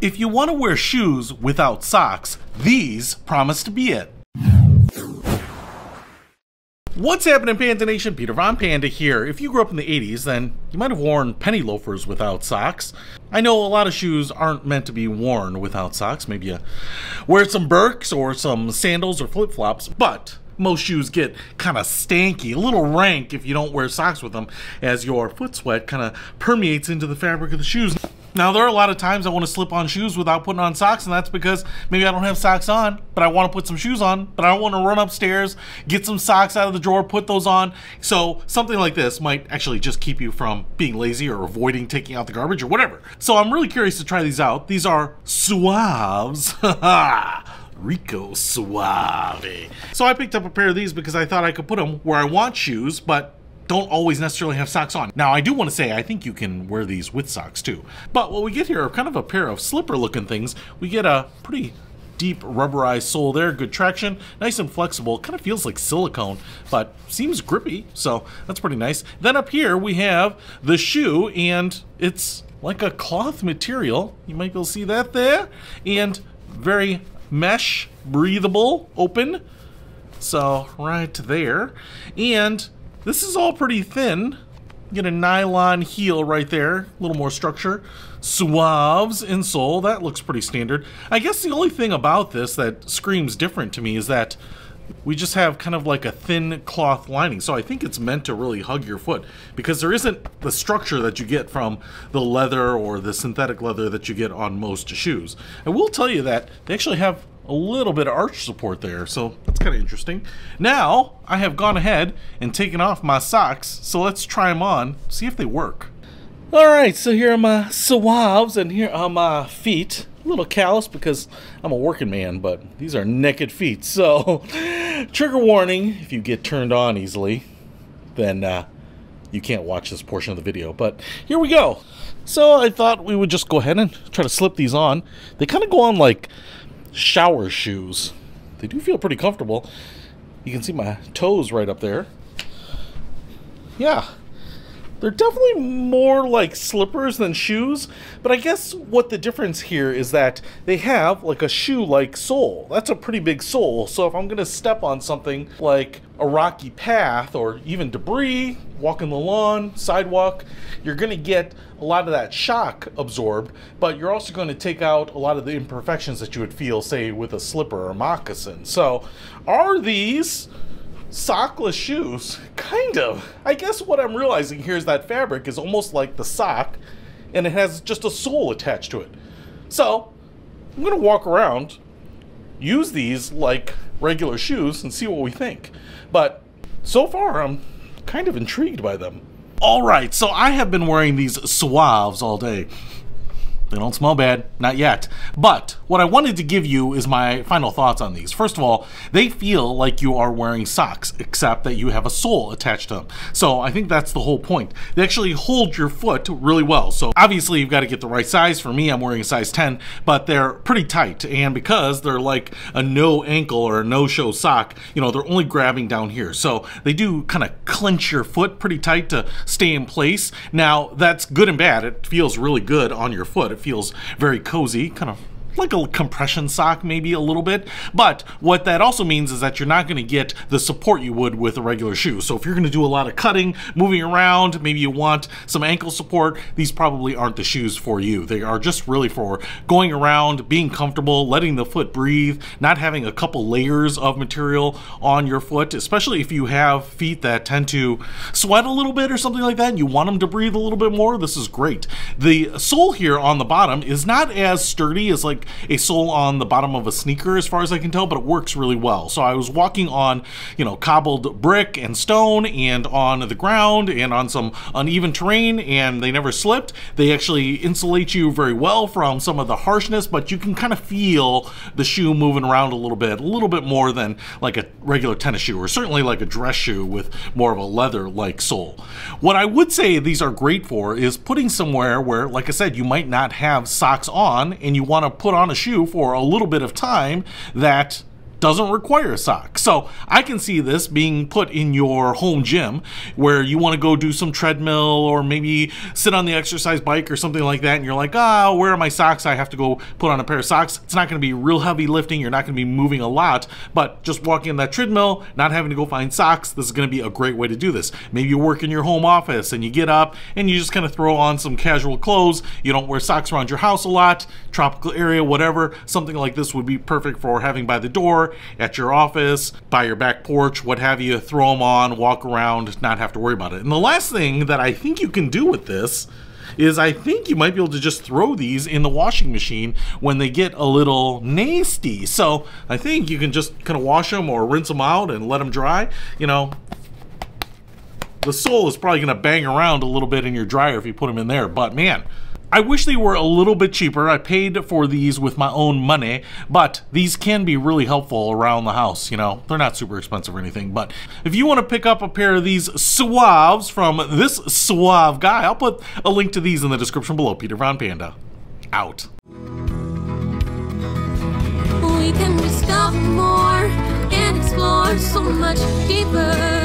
If you want to wear shoes without socks, these promise to be it. What's happening, Panda Nation? Peter Von Panda here. If you grew up in the 80s, then you might have worn penny loafers without socks. I know a lot of shoes aren't meant to be worn without socks. Maybe you wear some Birks or some sandals or flip-flops, but most shoes get kind of stanky, a little rank if you don't wear socks with them, as your foot sweat kind of permeates into the fabric of the shoes. Now, there are a lot of times I want to slip on shoes without putting on socks, and that's because maybe I don't have socks on, but I want to put some shoes on, but I don't want to run upstairs, get some socks out of the drawer, put those on. So something like this might actually just keep you from being lazy or avoiding taking out the garbage or whatever. So I'm really curious to try these out. These are SUAVS. Rico Suave. So I picked up a pair of these because I thought I could put them where I want shoes, but don't always necessarily have socks on. Now, I do want to say I think you can wear these with socks too. But what we get here are kind of a pair of slipper looking things. We get a pretty deep rubberized sole there, good traction, nice and flexible. Kind of feels like silicone, but seems grippy, so that's pretty nice. Then up here we have the shoe, and it's like a cloth material. You might be able to see that there. And very mesh, breathable, open. So right there. And this is all pretty thin. Get a nylon heel right there, a little more structure. SUAVS insole, that looks pretty standard. I guess the only thing about this that screams different to me is that we just have kind of like a thin cloth lining. So I think it's meant to really hug your foot, because there isn't the structure that you get from the leather or the synthetic leather that you get on most shoes. I will tell you that they actually have a little bit of arch support there, so that's kind of interesting. Now, I have gone ahead and taken off my socks, so let's try them on, see if they work. Alright, so here are my SUAVS, and here are my feet. A little callous because I'm a working man, but these are naked feet, so trigger warning, if you get turned on easily, then you can't watch this portion of the video, but here we go. So I thought we would just go ahead and try to slip these on. They kind of go on like shower shoes. They do feel pretty comfortable. You can see my toes right up there. Yeah, they're definitely more like slippers than shoes, but I guess what the difference here is that they have like a shoe-like sole. That's a pretty big sole, so if I'm gonna step on something like a rocky path or even debris, walking the lawn, sidewalk, you're gonna get a lot of that shock absorbed, but you're also going to take out a lot of the imperfections that you would feel, say, with a slipper or moccasin. So, are these sockless shoes? Kind of. I guess what I'm realizing here is that fabric is almost like the sock, and it has just a sole attached to it. So, I'm going to walk around, use these like regular shoes, and see what we think. But so far, I'm kind of intrigued by them. Alright, so I have been wearing these SUAVS all day. They don't smell bad, not yet. But what I wanted to give you is my final thoughts on these. First of all, they feel like you are wearing socks, except that you have a sole attached to them. So I think that's the whole point. They actually hold your foot really well. So obviously you've got to get the right size. For me, I'm wearing a size 10, but they're pretty tight. And because they're like a no ankle or a no-show sock, you know, they're only grabbing down here. So they do kind of clench your foot pretty tight to stay in place. Now, that's good and bad. It feels really good on your foot. It feels very cozy, kind of like a compression sock maybe a little bit, but what that also means is that you're not going to get the support you would with a regular shoe. So if you're going to do a lot of cutting, moving around, maybe you want some ankle support, these probably aren't the shoes for you. They are just really for going around, being comfortable, letting the foot breathe, not having a couple layers of material on your foot, especially if you have feet that tend to sweat a little bit or something like that and you want them to breathe a little bit more. This is great. The sole here on the bottom is not as sturdy as like a sole on the bottom of a sneaker as far as I can tell, but it works really well. So I was walking on, you know, cobbled brick and stone and on the ground and on some uneven terrain, and they never slipped. They actually insulate you very well from some of the harshness, but you can kind of feel the shoe moving around a little bit more than like a regular tennis shoe, or certainly like a dress shoe with more of a leather-like sole. What I would say these are great for is putting somewhere where, like I said, you might not have socks on and you want to put on a shoe for a little bit of time that doesn't require socks. So I can see this being put in your home gym where you want to go do some treadmill or maybe sit on the exercise bike or something like that, and you're like, oh, where are my socks? I have to go put on a pair of socks. It's not going to be real heavy lifting. You're not going to be moving a lot, but just walking in that treadmill, not having to go find socks, this is going to be a great way to do this. Maybe you work in your home office and you get up and you just kind of throw on some casual clothes. You don't wear socks around your house a lot, tropical area, whatever. Something like this would be perfect for having by the door, at your office, by your back porch, what have you. Throw them on, walk around, not have to worry about it. And the last thing that I think you can do with this is I think you might be able to just throw these in the washing machine when they get a little nasty. So I think you can just kind of wash them or rinse them out and let them dry. You know, the sole is probably going to bang around a little bit in your dryer if you put them in there, but man, I wish they were a little bit cheaper. I paid for these with my own money, but these can be really helpful around the house. You know, they're not super expensive or anything, but if you want to pick up a pair of these SUAVS from this Suave guy, I'll put a link to these in the description below. Peter Von Panda, out. We can discover more and explore so much deeper.